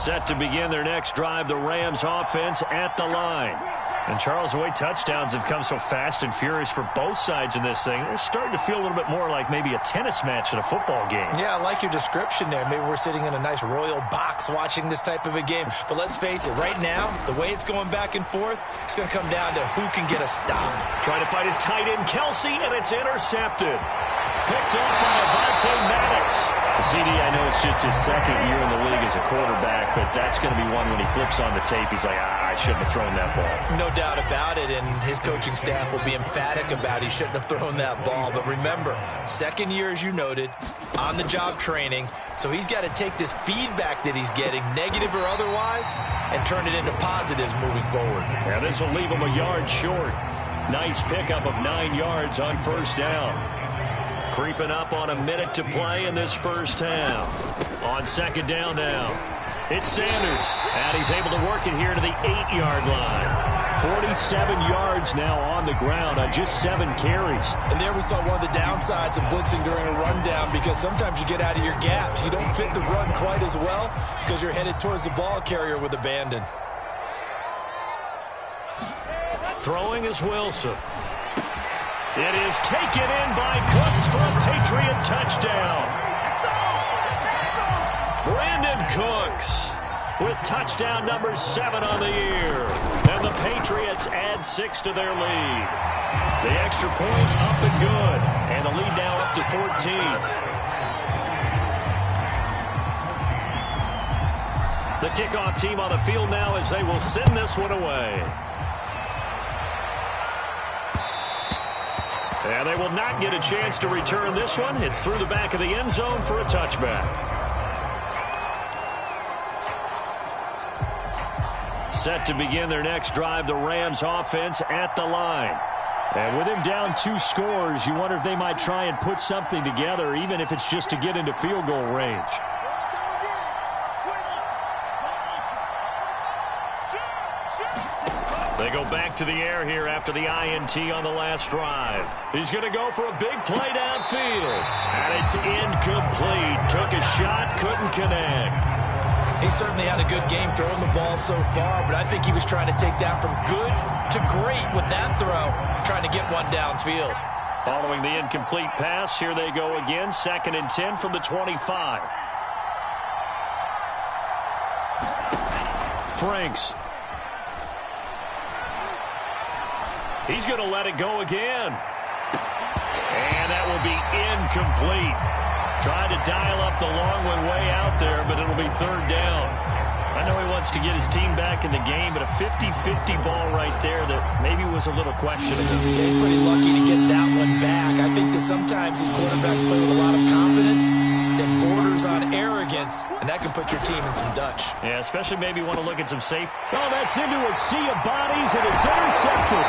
Set to begin their next drive, the Rams offense at the line. And, Charles, the way touchdowns have come so fast and furious for both sides in this thing, it's starting to feel a little bit more like maybe a tennis match in a football game. Yeah, I like your description there. Maybe we're sitting in a nice royal box watching this type of a game. But let's face it, right now, the way it's going back and forth, it's going to come down to who can get a stop. Trying to fight his tight end, Kelsey, and it's intercepted. Picked up by Avonte Maddox. The CD, I know it's just his second year in the league as a quarterback, but that's going to be one when he flips on the tape, he's like, I shouldn't have thrown that ball. No doubt about it, and his coaching staff will be emphatic about he shouldn't have thrown that ball. But remember, second year, as you noted, on-the-job training, so he's got to take this feedback that he's getting, negative or otherwise, and turn it into positives moving forward. Yeah, this will leave him a yard short. Nice pickup of 9 yards on first down. Creeping up on a minute to play in this first half. On second down now, it's Sanders. And he's able to work it here to the 8-yard line. 47 yards now on the ground on just 7 carries. And there we saw one of the downsides of blitzing during a rundown, because sometimes you get out of your gaps. You don't fit the run quite as well because you're headed towards the ball carrier with abandon. Throwing is Wilson. It is taken in by Cooks for a Patriot touchdown. Brandon Cooks with touchdown number 7 on the year. And the Patriots add 6 to their lead. The extra point up and good. And the lead now up to 14. The kickoff team on the field now as they will send this one away. And they will not get a chance to return this one. It's through the back of the end zone for a touchback. Set to begin their next drive, the Rams offense at the line. And with him down 2 scores, you wonder if they might try and put something together, even if it's just to get into field goal range. They go back to the air here after the INT on the last drive. He's going to go for a big play downfield. And it's incomplete. Took a shot, couldn't connect. He certainly had a good game throwing the ball so far, but I think he was trying to take that from good to great with that throw, trying to get one downfield. Following the incomplete pass, here they go again. 2nd and 10 from the 25. Franks. He's going to let it go again. And that will be incomplete. Trying to dial up the long one way out there, but it'll be 3rd down. I know he wants to get his team back in the game, but a 50-50 ball right there that maybe was a little questionable. Yeah, he's pretty lucky to get that one back. I think that sometimes these quarterbacks play with a lot of confidence that borders on arrogance, and that can put your team in some Dutch. Yeah, especially maybe want to look at some safe. Oh, that's into a sea of bodies, and it's intercepted.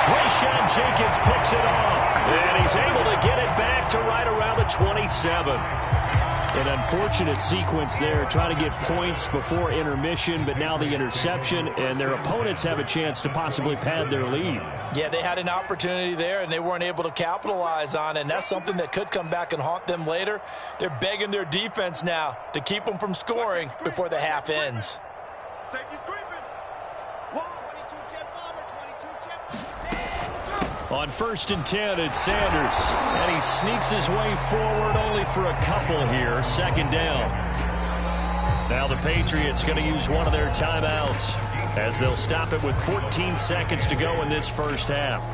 Rayshawn Jenkins picks it off, and he's able to get it back to right around the 27. An unfortunate sequence there, trying to get points before intermission, but now the interception, and their opponents have a chance to possibly pad their lead. Yeah, they had an opportunity there, and they weren't able to capitalize on it, and that's something that could come back and haunt them later. They're begging their defense now to keep them from scoring before the half ends. On 1st and 10, it's Sanders. And he sneaks his way forward only for a couple here. 2nd down. Now the Patriots going to use one of their timeouts as they'll stop it with 14 seconds to go in this first half.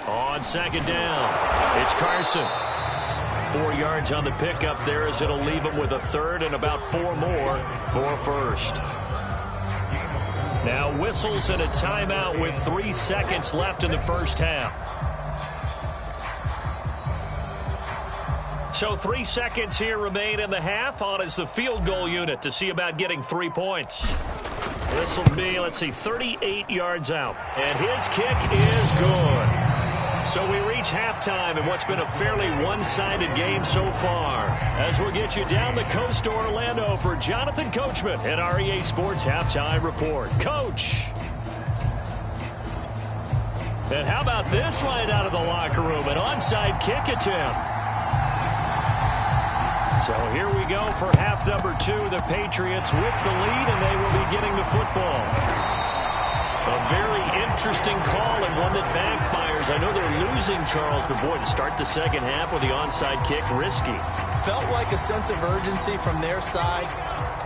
On 2nd down, it's Carson. 4 yards on the pickup there as it'll leave him with a 3rd and about 4 more for 1st. Now whistles and a timeout with 3 seconds left in the first half. So 3 seconds here remain in the half. On is the field goal unit to see about getting 3 points. This will be, let's see, 38 yards out. And his kick is good. So we reach halftime in what's been a fairly one-sided game so far. As we'll get you down the coast to Orlando for Jonathan Coachman at our EA Sports Halftime Report. Coach! And how about this right out of the locker room? An onside kick attempt. So here we go for half number 2. The Patriots with the lead, and they will be getting the football. A very interesting call and one that backfires. I know they're losing, Charles, but boy, to start the second half with the onside kick, risky. Felt like a sense of urgency from their side,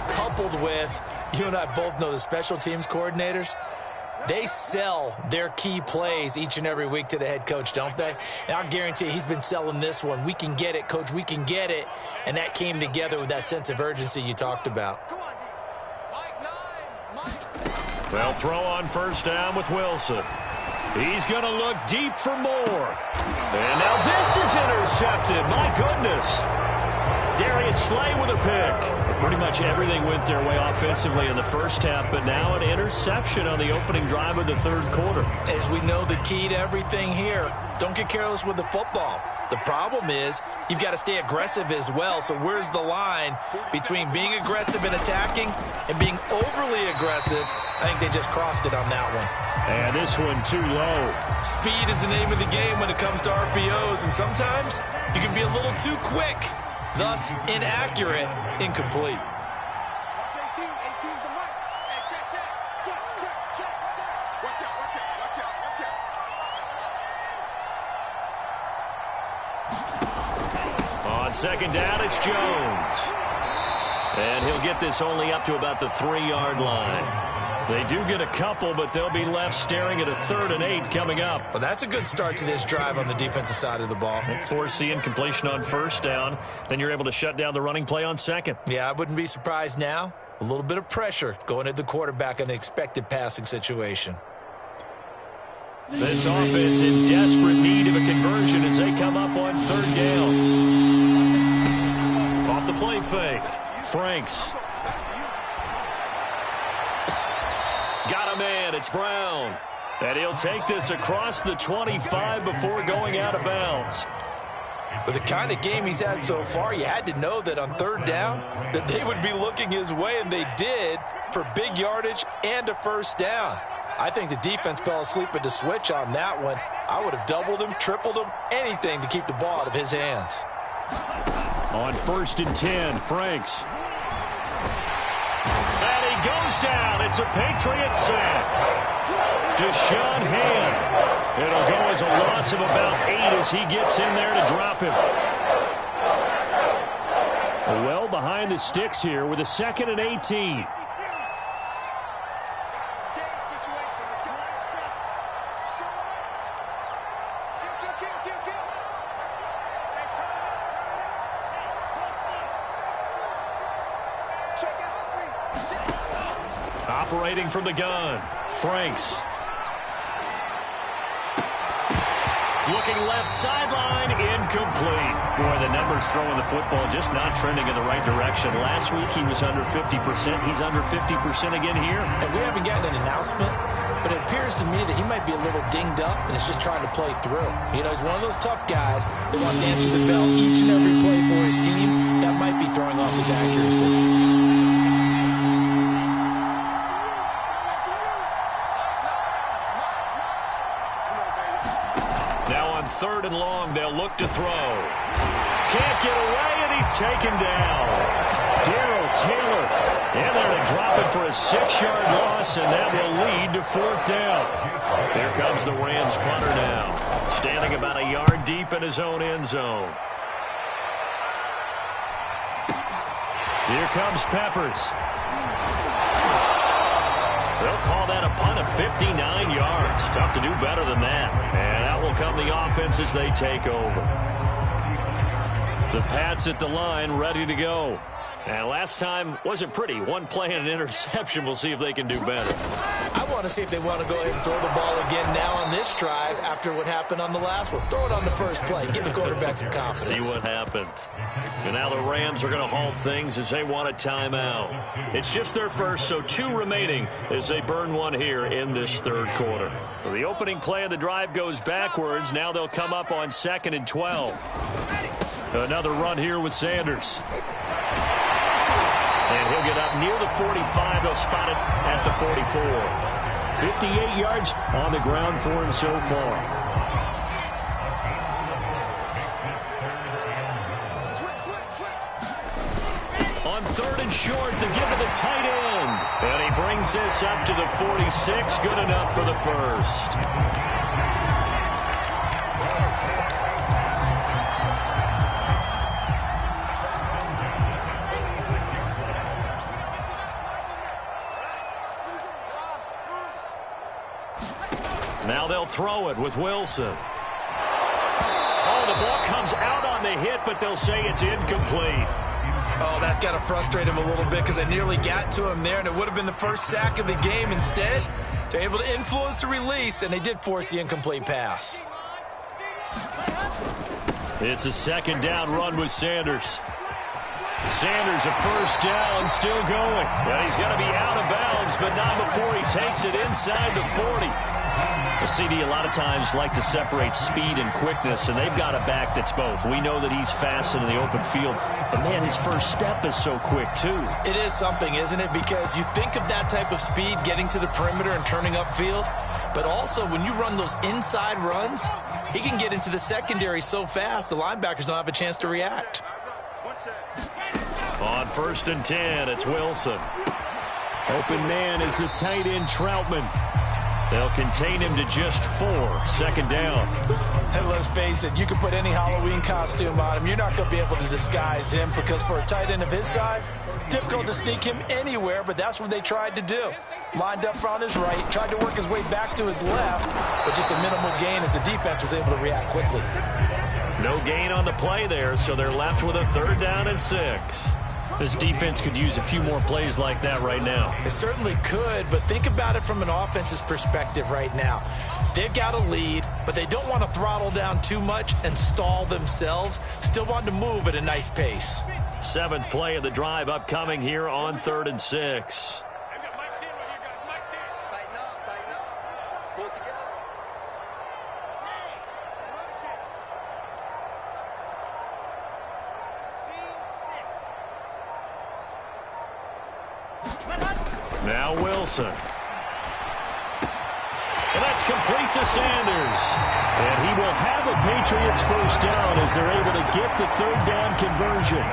coupled with, you and I both know the special teams coordinators. They sell their key plays each and every week to the head coach, don't they? And I'll guarantee he's been selling this one. We can get it, coach, we can get it. And that came together with that sense of urgency you talked about. They'll throw on first down with Wilson. He's going to look deep for more. And now this is intercepted. My goodness. Darius Slay with a pick. Pretty much everything went their way offensively in the first half, but now an interception on the opening drive of the third quarter. As we know, the key to everything here, don't get careless with the football. The problem is you've got to stay aggressive as well. So where's the line between being aggressive and attacking and being overly aggressive? I think they just crossed it on that one. And this one too low. Speed is the name of the game when it comes to RPOs, and sometimes you can be a little too quick, thus inaccurate, incomplete. On second down, it's Jones. And he'll get this only up to about the 3-yard line. They do get a couple, but they'll be left staring at a 3rd and 8 coming up. Well, that's a good start to this drive on the defensive side of the ball. Force the incompletion on first down. Then you're able to shut down the running play on second. Yeah, I wouldn't be surprised now. A little bit of pressure going at the quarterback in the expected passing situation. This offense in desperate need of a conversion as they come up on 3rd down. Off the play fake. Franks. Got a man. It's Brown. And he'll take this across the 25 before going out of bounds. With the kind of game he's had so far, you had to know that on 3rd down that they would be looking his way, and they did, for big yardage and a first down. I think the defense fell asleep at the switch on that one. I would have doubled him, tripled him, anything to keep the ball out of his hands. On 1st and 10, Franks. And he goes down. It's a Patriot sack. Deshaun Hand. It'll go as a loss of about 8 as he gets in there to drop him. Well behind the sticks here with a 2nd and 18. Operating from the gun, Franks. Looking left sideline, incomplete. Boy, the numbers throwing the football just not trending in the right direction. Last week he was under 50%. He's under 50% again here. And we haven't gotten an announcement, but it appears to me that he might be a little dinged up and is just trying to play through. You know, he's one of those tough guys that wants to answer the bell each and every play for his team. That might be throwing off his accuracy. Now on 3rd and long, they'll look to throw. Can't get away, and he's taken down. Darrell Taylor in there to drop it for a 6-yard loss, and that will lead to 4th down. Here comes the Rams punter now, standing about a yard deep in his own end zone. Here comes Peppers. They'll call that a punt of 59 yards. Tough to do better than that. And out will come the offense as they take over. The Pats at the line, ready to go. And last time wasn't pretty. One play and an interception. We'll see if they can do better. I want to see if they want to go ahead and throw the ball again now on this drive after what happened on the last one. Throw it on the first play. Give the quarterback some confidence. See what happens. And now the Rams are going to halt things as they want a timeout. It's just their first, so 2 remaining as they burn one here in this third quarter. So the opening play of the drive goes backwards. Now they'll come up on 2nd and 12. Another run here with Sanders. And he'll get up near the 45. They'll spot it at the 44. 58 yards on the ground for him so far. On 3rd and short, to give to the tight end. And he brings this up to the 46. Good enough for the first. Now they'll throw it with Wilson. Oh, the ball comes out on the hit, but they'll say it's incomplete. Oh, that's got to frustrate him a little bit because they nearly got to him there, and it would have been the first sack of the game. Instead, they're able to influence the release, and they did force the incomplete pass. It's a 2nd down run with Sanders. Sanders, a first down, still going. And he's going to be out of bounds, but not before he takes it inside the 40. The CD a lot of times like to separate speed and quickness, and they've got a back that's both. We know that he's fast in the open field, but, man, his first step is so quick, too. It is something, isn't it? Because you think of that type of speed getting to the perimeter and turning upfield, but also when you run those inside runs, he can get into the secondary so fast the linebackers don't have a chance to react. On 1st and 10, it's Wilson. Open man is the tight end, Troutman. They'll contain him to just 4. 2nd down. And let's face it, you can put any Halloween costume on him. You're not going to be able to disguise him because for a tight end of his size, difficult to sneak him anywhere, but that's what they tried to do. Lined up on his right, tried to work his way back to his left, but just a minimal gain as the defense was able to react quickly. No gain on the play there, so they're left with a 3rd down and 6. This defense could use a few more plays like that right now. It certainly could, but think about it from an offense's perspective right now. They've got a lead, but they don't want to throttle down too much and stall themselves. Still want to move at a nice pace. 7th play of the drive upcoming here on 3rd and 6. Now Wilson. And that's complete to Sanders. And he will have a Patriots first down as they're able to get the 3rd down conversion.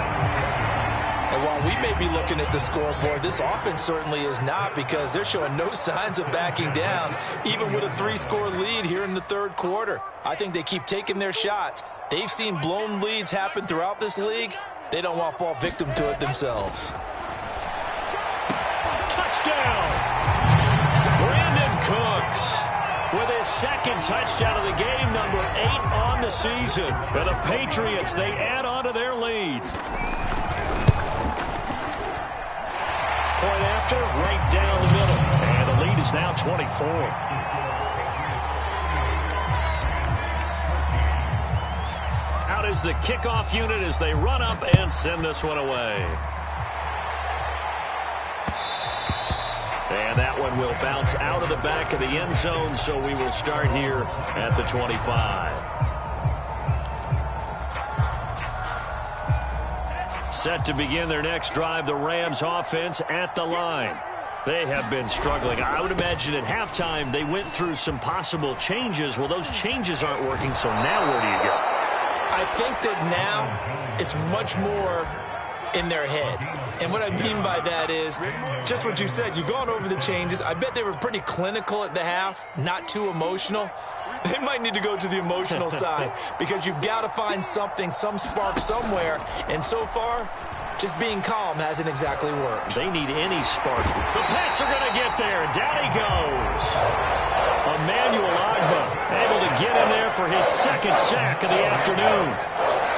And while we may be looking at the scoreboard, this offense certainly is not because they're showing no signs of backing down, even with a 3-score lead here in the 3rd quarter. I think they keep taking their shots. They've seen blown leads happen throughout this league. They don't want to fall victim to it themselves. Touchdown! Brandon Cooks with his 2nd touchdown of the game, number 8 on the season. And the Patriots, they add on to their lead. Point after, right down the middle. And the lead is now 24. Out is the kickoff unit as they run up and send this one away. And that one will bounce out of the back of the end zone, so we will start here at the 25. Set to begin their next drive, the Rams offense at the line. They have been struggling. I would imagine at halftime they went through some possible changes. Well, those changes aren't working, so now where do you go? I think that now it's much more in their head. And what I mean by that is just what you said. You've gone over the changes. I bet they were pretty clinical at the half, not too emotional. They might need to go to the emotional side because you've got to find something, some spark somewhere. And so far, just being calm hasn't exactly worked. They need any spark. The Pats are going to get there. Down he goes. Emmanuel Ogbah. Able to get in there for his second sack of the afternoon.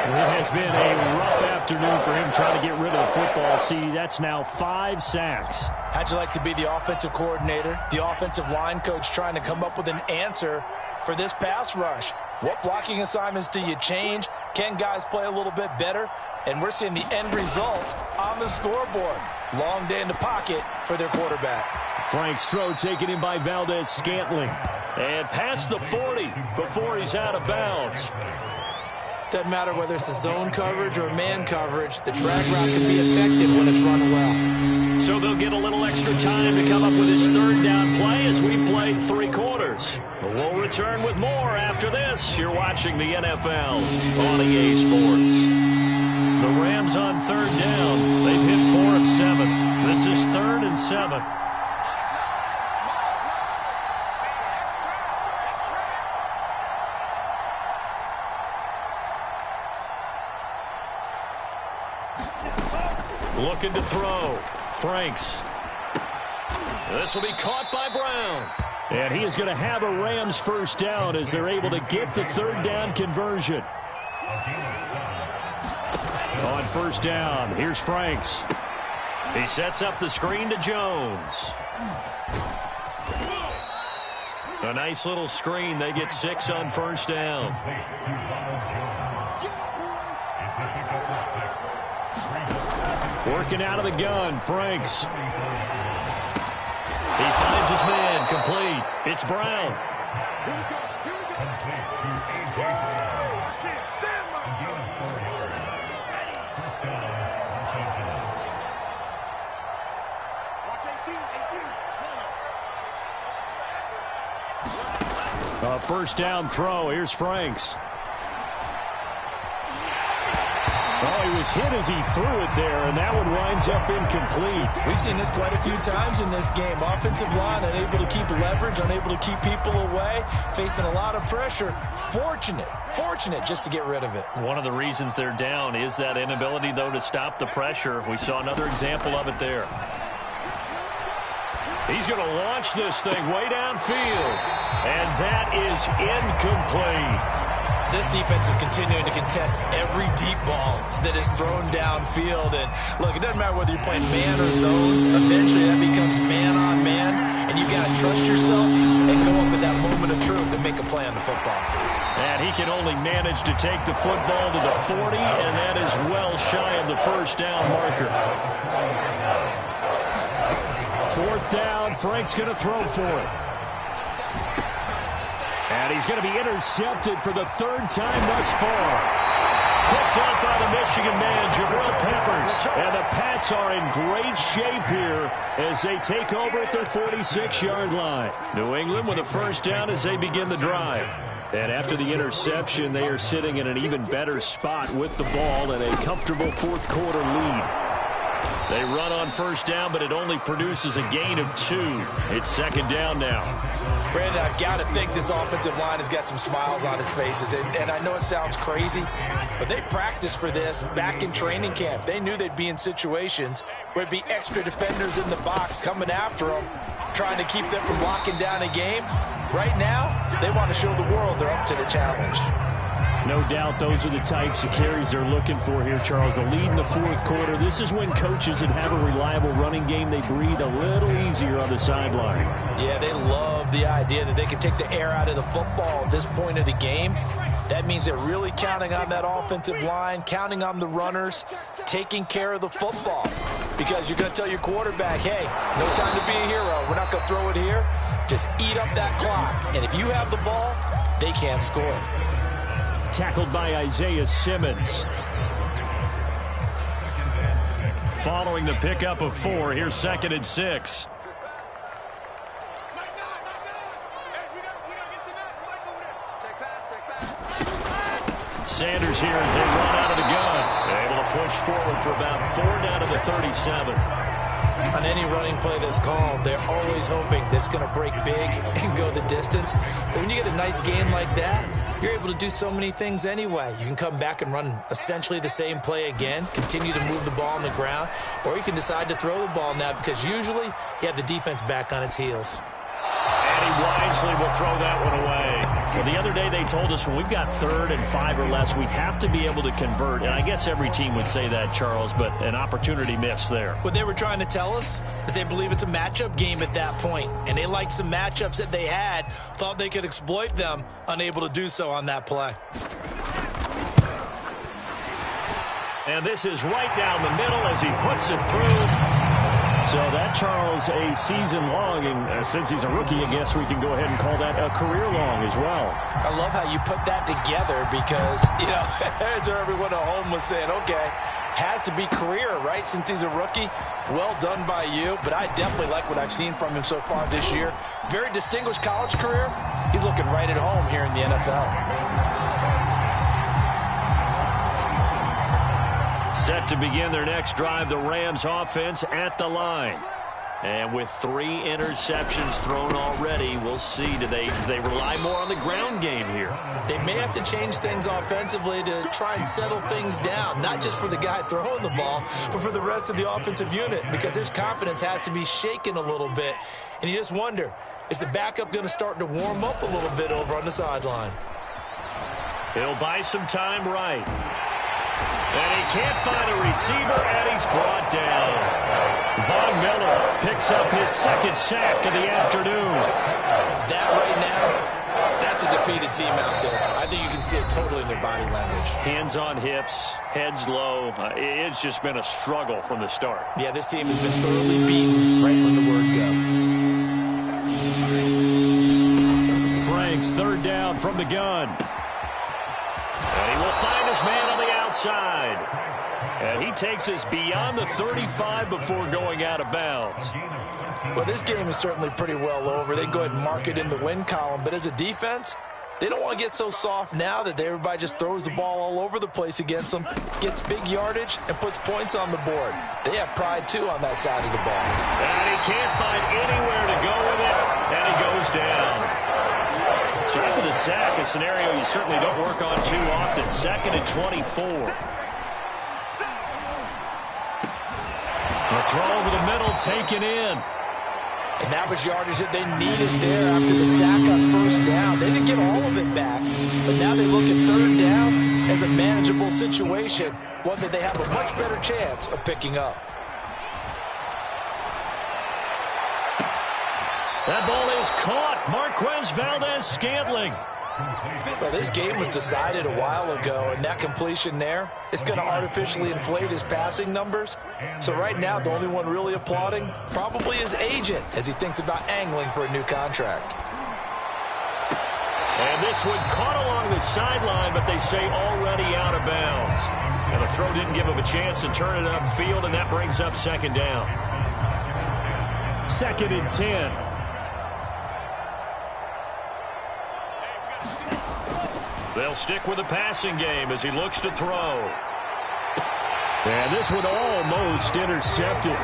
It has been a rough afternoon for him trying to get rid of the football. See, that's now 5 sacks. How'd you like to be the offensive coordinator, the offensive line coach trying to come up with an answer for this pass rush? What blocking assignments do you change? Can guys play a little bit better? And we're seeing the end result on the scoreboard. Long day in the pocket for their quarterback. Frank's throw taken in by Valdez-Scantling. And past the 40 before he's out of bounds. Doesn't matter whether it's a zone coverage or man coverage, the drag route can be effective when it's run well. So they'll get a little extra time to come up with his third down play as we played 3 quarters. But we'll return with more after this. You're watching the NFL on EA Sports. The Rams on third down. They've hit 4 of 7. This is 3rd and 7. Looking to throw. Franks. This will be caught by Brown. And he is going to have a Rams first down as they're able to get the third down conversion. On first down, here's Franks. He sets up the screen to Jones. A nice little screen. They get 6 on first down. Working out of the gun, Franks. He finds his man, complete. It's Brown. A first down throw. Here's Franks. Oh, he was hit as he threw it there, and that one winds up incomplete. We've seen this quite a few times in this game. Offensive line unable to keep leverage, unable to keep people away, facing a lot of pressure. Fortunate just to get rid of it. One of the reasons they're down is that inability, though, to stop the pressure. We saw another example of it there. He's going to launch this thing way downfield, and that is incomplete. This defense is continuing to contest every deep ball that is thrown downfield. And look, it doesn't matter whether you're playing man or zone. Eventually that becomes man on man. And you've got to trust yourself and go up at that moment of truth and make a play on the football. And he can only manage to take the football to the 40, and that is well shy of the first down marker. 4th down, Frank's going to throw for it. And he's going to be intercepted for the 3rd time thus far. Picked up by the Michigan man, Jabril Peppers. And the Pats are in great shape here as they take over at their 46-yard line. New England with a first down as they begin the drive. And after the interception, they are sitting in an even better spot with the ball and a comfortable 4th quarter lead. They run on first down, but it only produces a gain of 2. It's 2nd down now. Brandon, I've got to think this offensive line has got some smiles on its faces. And I know it sounds crazy, but they practiced for this back in training camp. They knew they'd be in situations where there'd be extra defenders in the box coming after them, trying to keep them from locking down a game. Right now, they want to show the world they're up to the challenge. No doubt those are the types of carries they're looking for here, Charles. The lead in the 4th quarter. This is when coaches that have a reliable running game, they breathe a little easier on the sideline. Yeah, they love the idea that they can take the air out of the football at this point of the game. That means they're really counting on that offensive line, counting on the runners, taking care of the football. Because you're going to tell your quarterback, hey, no time to be a hero. We're not going to throw it here. Just eat up that clock. And if you have the ball, they can't score. Tackled by Isaiah Simmons. Following the pickup of 4, here's 2nd and 6. Sanders here as they run out of the gun. Able to push forward for about 4 down to the 37. On any running play that's called, they're always hoping that it's going to break big and go the distance. But when you get a nice game like that, you're able to do so many things anyway. You can come back and run essentially the same play again, continue to move the ball on the ground, or you can decide to throw the ball now because usually you have the defense back on its heels. And he wisely will throw that one away. Well, the other day they told us when we've got 3rd and 5 or less, we have to be able to convert. And I guess every team would say that, Charles, but an opportunity missed there. What they were trying to tell us is they believe it's a matchup game at that point. And they liked some matchups that they had, thought they could exploit them, unable to do so on that play. And this is right down the middle as he puts it through. So that, Charles, a season long, and since he's a rookie, I guess we can go ahead and call that a career long as well. I love how you put that together because, you know, as everyone at home was saying, okay, has to be career, right, since he's a rookie. Well done by you, but I definitely like what I've seen from him so far this year. Very distinguished college career. He's looking right at home here in the NFL. Set to begin their next drive, the Rams offense at the line. And with 3 interceptions thrown already, we'll see. Do they rely more on the ground game here? They may have to change things offensively to try and settle things down, not just for the guy throwing the ball, but for the rest of the offensive unit, because his confidence has to be shaken a little bit. And you just wonder, is the backup going to start to warm up a little bit over on the sideline? He'll buy some time right. And he can't find a receiver, and he's brought down. Von Miller picks up his 2nd sack of the afternoon. That right now, that's a defeated team out there. I think you can see it totally in their body language. Hands on hips, heads low. It's just been a struggle from the start. Yeah, this team has been thoroughly beaten right from the word go. Franks, 3rd down from the gun. And he will find his man on the outside. And he takes us beyond the 35 before going out of bounds. Well, this game is certainly pretty well over. They go ahead and mark it in the win column. But as a defense, they don't want to get so soft now that everybody just throws the ball all over the place against them, gets big yardage, and puts points on the board. They have pride, too, on that side of the ball. And he can't find anywhere to go with it, and he goes down. So after the sack, a scenario you certainly don't work on too often. 2nd and 24. The throw over the middle taken in. And that was yardage that they needed there after the sack on 1st down. They didn't get all of it back, but now they look at 3rd down as a manageable situation, one that they have a much better chance of picking up. That ball is caught. Marquez Valdes-Scantling. Well, this game was decided a while ago, and that completion there is going to artificially inflate his passing numbers. So right now, the only one really applauding probably his agent as he thinks about angling for a new contract. And this one caught along the sideline, but they say already out of bounds. And the throw didn't give him a chance to turn it upfield, and that brings up 2nd down. 2nd and 10. They'll stick with the passing game as he looks to throw. And this one almost intercepted.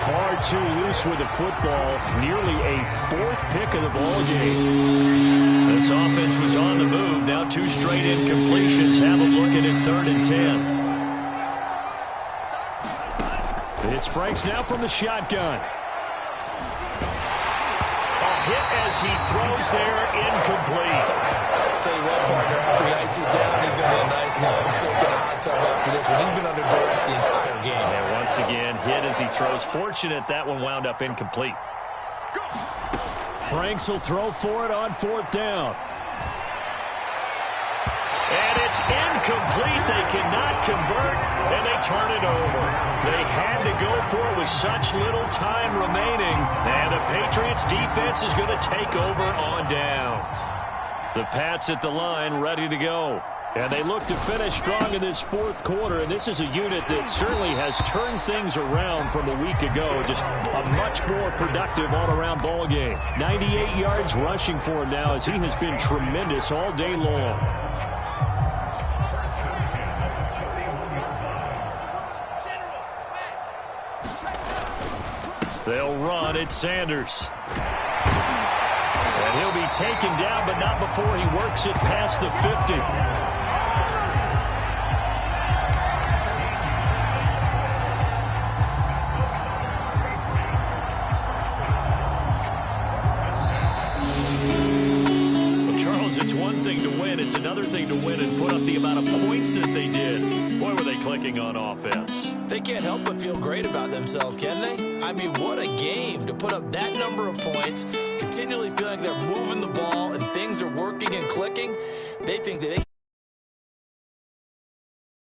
Far too loose with the football. Nearly a 4th pick of the ball game. This offense was on the move. Now 2 straight incompletions. Have a look at it, 3rd and 10. It's Franks now from the shotgun. A hit as he throws there, incomplete. I'll tell you what, partner, after he ices down, he's going to be a nice long soak in a hot tub after this one. He's been under duress the entire game. And once again, hit as he throws. Fortunate that one wound up incomplete. Franks will throw for it on 4th down. And it's incomplete. They cannot convert, and they turn it over. They had to go for it with such little time remaining. And the Patriots defense is going to take over on downs. The Pats at the line ready to go. And they look to finish strong in this 4th quarter. And this is a unit that certainly has turned things around from a week ago. Just a much more productive all-around ball game. 98 yards rushing for him now as he has been tremendous all day long. They'll run at Sanders. And he'll be taken down, but not before he works it past the 50. Well, Charles, it's one another thing to win and put up the amount of points that they did. Boy, were they clicking on offense. They can't help but feel great about themselves, can they? I mean, what a game to put up that number of points, continually feeling like they're moving the ball and things are working and clicking. They think that they